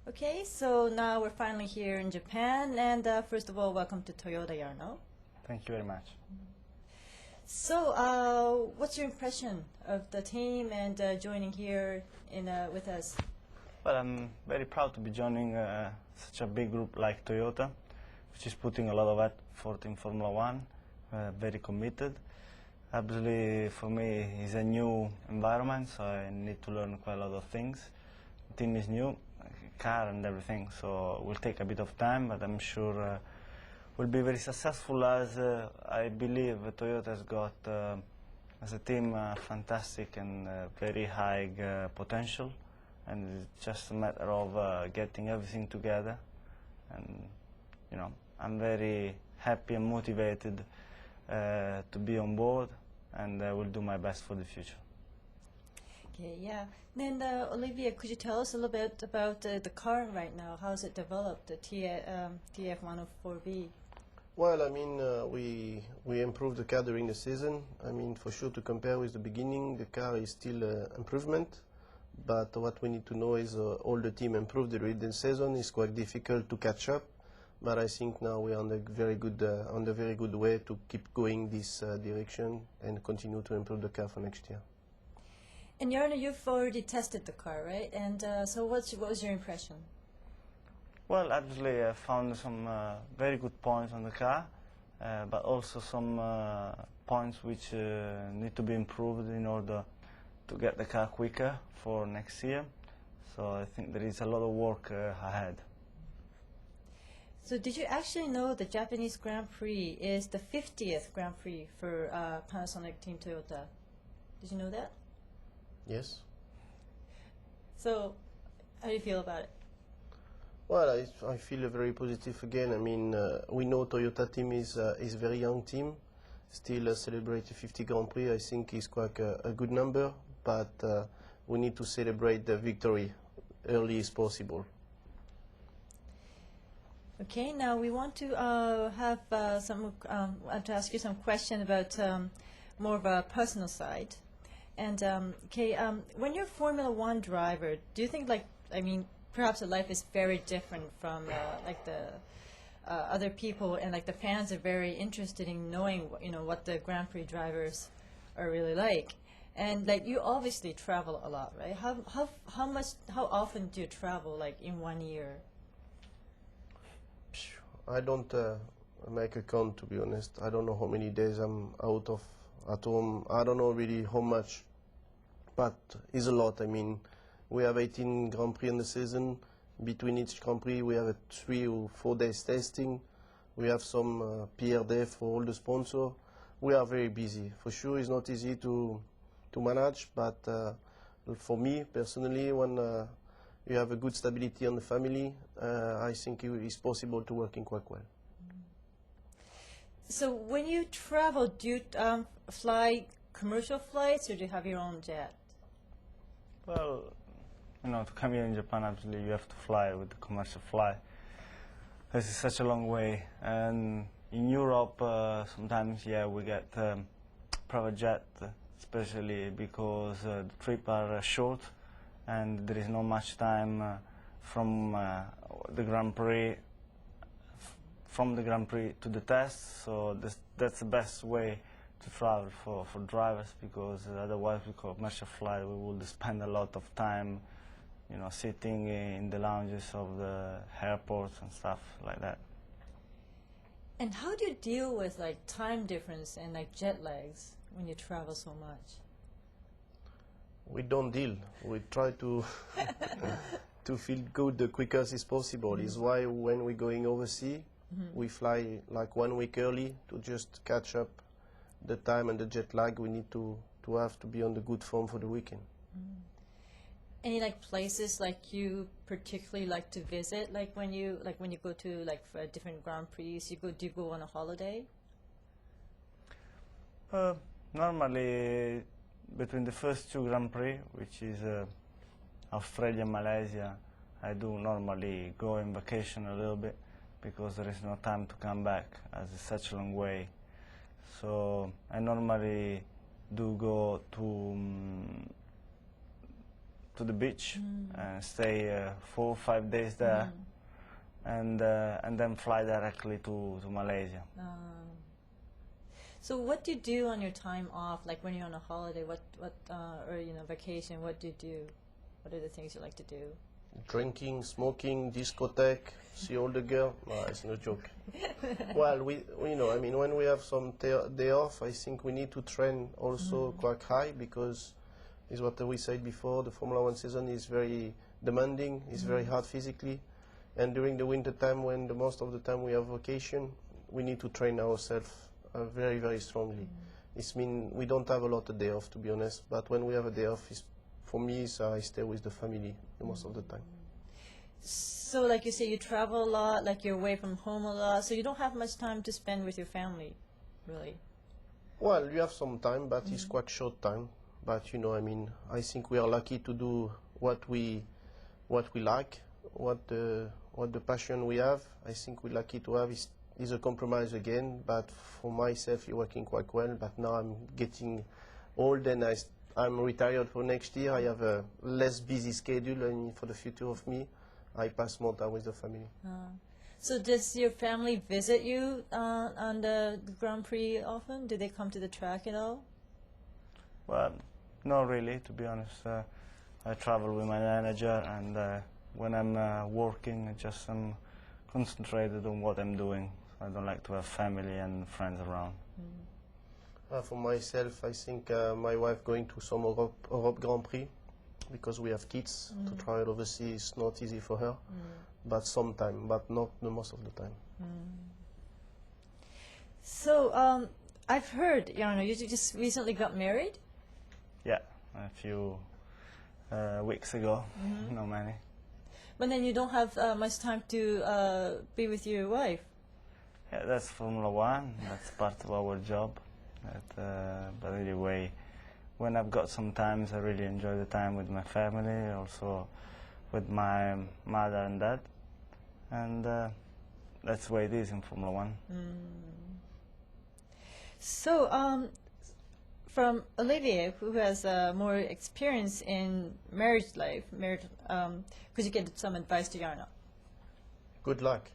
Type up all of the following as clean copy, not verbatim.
Okay, so now we're finally here in Japan, and first of all, welcome to Toyota, Jarno. Thank you very much. So, what's your impression of the team and joining here with us? Well, I'm very proud to be joining such a big group like Toyota, which is putting a lot of effort in Formula One, very committed. Obviously, for me, it's a new environment, so I need to learn quite a lot of things. The team is new, car and everything, so it will take a bit of time, but I'm sure we'll be very successful, as I believe Toyota has got, as a team, fantastic and very high potential, and it's just a matter of getting everything together. And you know, I'm very happy and motivated to be on board, and I will do my best for the future. Okay, yeah. Then, Olivier, could you tell us a little bit about the car right now? How's it developed, the TF104B? Well, I mean, we improved the car during the season. I mean, for sure, to compare with the beginning, the car is still improvement. But what we need to know is all the team improved during the season. It's quite difficult to catch up. But I think now we're on the very good way to keep going this direction and continue to improve the car for next year. And Jarno, you've already tested the car, right? And so what was your impression? Well, obviously I found some very good points on the car, but also some points which need to be improved in order to get the car quicker for next year. So I think there is a lot of work ahead. So did you actually know the Japanese Grand Prix is the 50th Grand Prix for Panasonic Team Toyota? Did you know that? Yes. So how do you feel about it? Well, I feel very positive again. I mean, we know Toyota team is a very young team. Still celebrate 50 Grand Prix, I think is quite a good number, but we need to celebrate the victory early as possible. Okay, now we want to have to ask you some question about more of a personal side. And when you're a Formula One driver, do you think, perhaps your life is very different from the other people, and the fans are very interested in knowing what the Grand Prix drivers are really like, and you obviously travel a lot, right? How often do you travel in 1 year? I don't make a count, to be honest. I don't know how many days I'm at home. I don't know really how much, but it's a lot. I mean, we have 18 Grand Prix in the season. Between each Grand Prix, we have 3 or 4 days testing. We have some PR day for all the sponsors. We are very busy. For sure, it's not easy to manage, but for me personally, when you have a good stability on the family, I think it is possible to work in quite well. So when you travel, do you fly commercial flights, or do you have your own jet? Well, to come here in Japan, absolutely, you have to fly with the commercial flight. This is such a long way, and in Europe, sometimes, we get private jet, especially because the trips are short, and there is not much time from the Grand Prix to the test. So that's the best way to travel for drivers, because otherwise with commercial flight we would spend a lot of time sitting in the lounges of the airports and stuff like that. And how do you deal with time difference and jet lags when you travel so much? We don't deal. We try to to feel good the quickest as possible. Mm-hmm. Is why when we're going overseas, we fly 1 week early to just catch up the time and the jet lag we need to have to be on the good form for the weekend. Any places you particularly like to visit, when you go to for different Grand Prix, do you go on a holiday? Normally between the first 2 Grand Prix, which is Australia and Malaysia, I do normally go on vacation a little bit, because there is no time to come back, as it's such a long way. So I normally do go to to the beach and stay 4 or 5 days there, and then fly directly to Malaysia. So what do you do on your time off, like when you're on a holiday, or vacation, what do you do? What are the things you like to do? Drinking, smoking, discotheque, see all the girls. No, it's no joke. Well, we I mean, when we have some day off, I think we need to train also quite high, because is what we said before, the Formula 1 season is very demanding, it's very hard physically, and during the winter time, when the most of the time we have vacation, we need to train ourselves very, very strongly. It means we don't have a lot of day off, to be honest, but when we have a day off, for me, I stay with the family most of the time. So like you say, you travel a lot, like you're away from home a lot, so you don't have much time to spend with your family, really? Well, you have some time, but it's quite short time. But I mean, I think we are lucky to do what we like, what the passion we have. I think we're lucky to have is a compromise again. But for myself, it's working quite well. But now I'm getting old, and I'm retired for next year. I have a less busy schedule, and for the future of me, I pass more time with the family. So does your family visit you on the Grand Prix often? Do they come to the track at all? Well, not really, to be honest. I travel with my manager, and when I'm working, I'm concentrated on what I'm doing. I don't like to have family and friends around. For myself, I think my wife going to some Europe Grand Prix, because we have kids. To travel overseas is not easy for her, but sometime, but not the most of the time. So I've heard, Jarno, you just recently got married? Yeah, a few weeks ago, not many. But then you don't have much time to be with your wife. Yeah, that's Formula 1, that's part of our job. But anyway, when I've got some time, I really enjoy the time with my family, also with my mother and dad. And that's the way it is in Formula 1. So, from Olivier, who has more experience in marriage life, could you give some advice to Jarno? Good luck.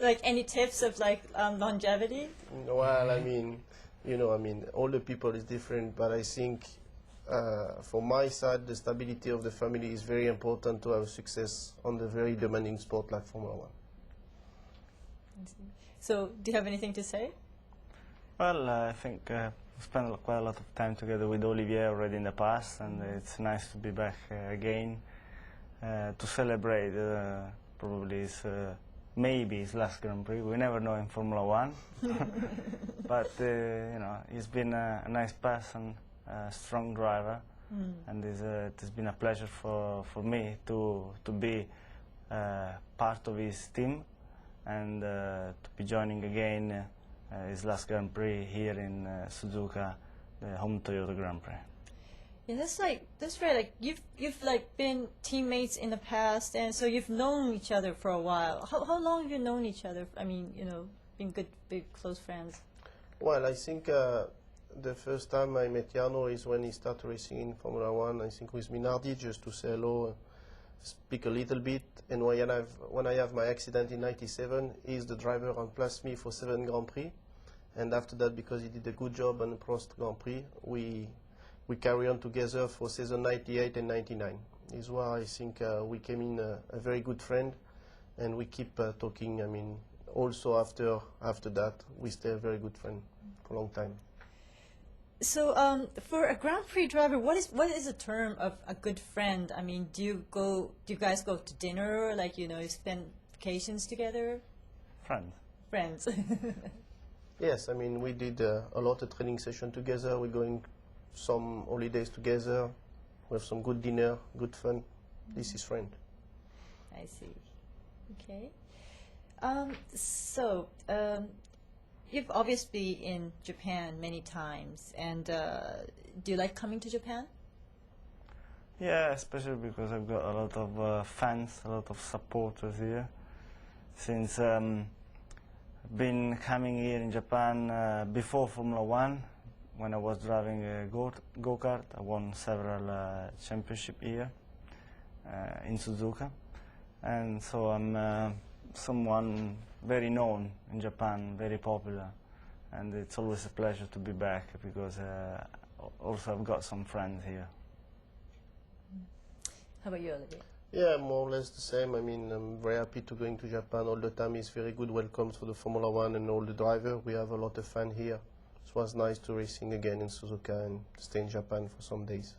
Like any tips of longevity? Well, I mean, all the people is different, but I think for my side, the stability of the family is very important to have success on the very demanding sport like Formula 1. So, do you have anything to say? Well, I think we spent quite a lot of time together with Olivier already in the past, and it's nice to be back again to celebrate probably maybe his last Grand Prix. We never know in Formula 1, but he's been a nice person, a strong driver, and it's been a pleasure for me to be part of his team and to be joining again his last Grand Prix here in Suzuka, the home Toyota Grand Prix. Yeah, that's right. Like you've been teammates in the past, and so you've known each other for a while. How long have you known each other? I mean, been good, big, close friends. Well, I think the first time I met Jarno is when he started racing in Formula 1. I think with Minardi, just to say hello, speak a little bit. And when I have my accident in '97, he's the driver and plus me for 7 Grand Prix. And after that, because he did a good job on the Prost Grand Prix, we carry on together for season 98 and 99. Is why I think we came in a very good friend, and we keep talking. I mean, also after that, we stay a very good friend for a long time. So, for a Grand Prix driver, what is the term of a good friend? I mean, do you guys go to dinner, you spend vacations together? Friends. Yes, I mean, we did a lot of training session together. We're going some holidays together. We have some good dinner, good fun. This is friend. I see. Okay. You've obviously been in Japan many times, and do you like coming to Japan? Yeah, especially because I've got a lot of fans, a lot of supporters here. Since I've been coming here in Japan before Formula 1, when I was driving a go-kart, I won several championships here in Suzuka. And so I'm someone very known in Japan, very popular. And it's always a pleasure to be back because also I've got some friends here. How about you, Olivier? Yeah, more or less the same. I mean, I'm very happy to going to Japan all the time. It's very good welcome for the Formula One and all the drivers. We have a lot of fun here. It was nice to racing again in Suzuka and stay in Japan for some days.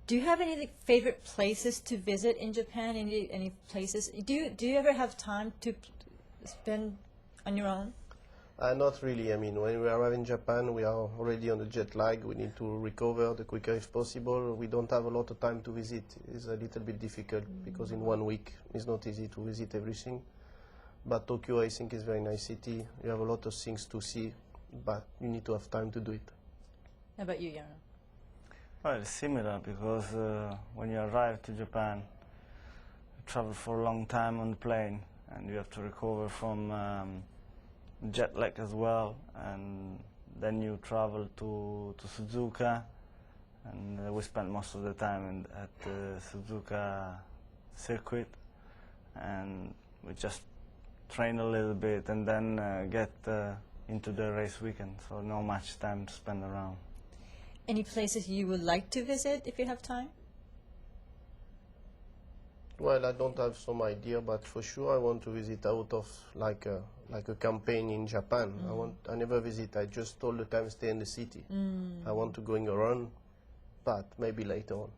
Do you have any favorite places to visit in Japan? Any places? Do you ever have time to spend on your own? Not really. I mean, when we arrive in Japan, we are already on the jet lag. We need to recover the quicker if possible. We don't have a lot of time to visit. It's a little bit difficult because in 1 week it's not easy to visit everything. But Tokyo, I think, is a very nice city. You have a lot of things to see, but you need to have time to do it. How about you, Jarno? Well, it's similar because when you arrive to Japan, you travel for a long time on the plane and you have to recover from jet lag as well, and then you travel to Suzuka, and we spent most of the time at the Suzuka circuit, and we just train a little bit and then get into the race weekend, so not much time to spend around. Any places you would like to visit if you have time? Well, I don't have some idea, but for sure I want to visit out of like a campaign in Japan. I never visit. I just all the time stay in the city. I want to going around, but maybe later on.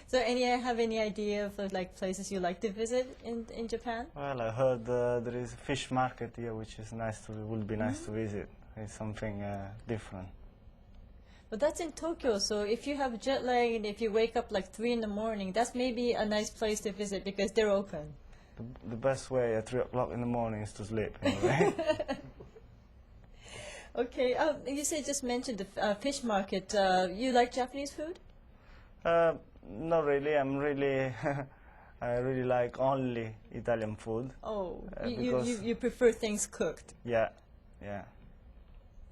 So, have any idea of like places you like to visit in Japan? Well, I heard there is a fish market here, which is would be nice to visit. It's something different. But that's in Tokyo, so if you have jet lag and if you wake up like 3 in the morning, that's maybe a nice place to visit because they're open. The best way at 3 o'clock in the morning is to sleep, anyway. Okay, you just mentioned the fish market. You like Japanese food? Not really. I really like only Italian food. Oh, because you prefer things cooked. Yeah.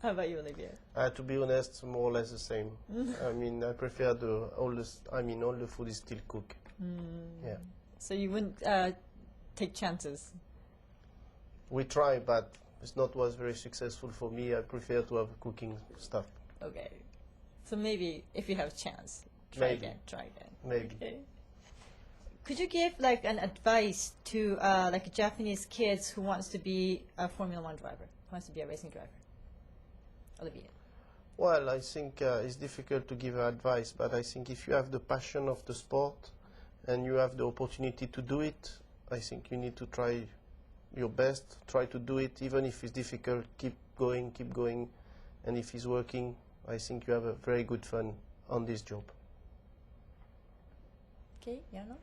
How about you, Olivier? To be honest, more or less the same. I mean, I prefer all the food is still cooked. Yeah. So you wouldn't take chances? We try, but it's not was very successful for me. I prefer to have cooking stuff. Okay. So maybe if you have a chance, try again. Maybe. Okay. Could you give like an advice to like Japanese kids who wants to be a Formula One driver, who wants to be a racing driver? Olivier. Well, I think it's difficult to give advice, but I think if you have the passion of the sport and you have the opportunity to do it, I think you need to try your best, try to do it, even if it's difficult, keep going, and if it's working, I think you have a very good fun on this job. Okay, Jarno?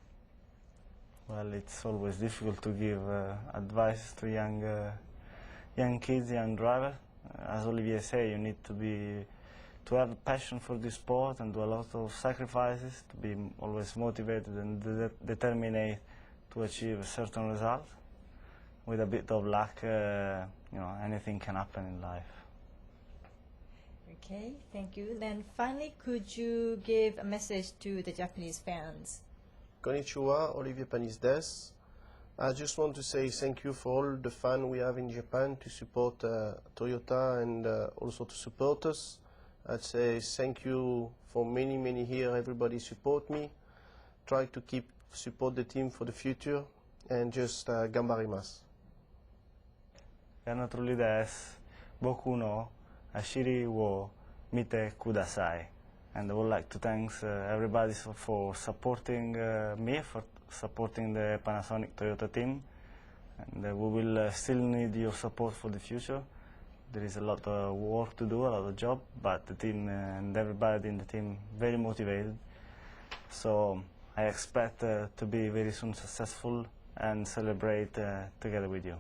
Well, it's always difficult to give advice to young kids, young drivers. As Olivier said, you need to have a passion for this sport and do a lot of sacrifices, to be always motivated and determined to achieve a certain result. With a bit of luck, anything can happen in life. Okay, thank you. Then finally, could you give a message to the Japanese fans? Konnichiwa, Olivier Panis des. I just want to say thank you for all the fun we have in Japan to support Toyota and also to support us. I'd say thank you for many here. Everybody support me. Try to support the team for the future and just gambarimasu. Jarno Trulli des, boku no ashiri wo mite kudasai. And I would like to thank everybody for supporting me, for supporting the Panasonic Toyota team. And we will still need your support for the future. There is a lot of work to do, a lot of job, but the team and everybody in the team very motivated. So I expect to be very soon successful and celebrate together with you.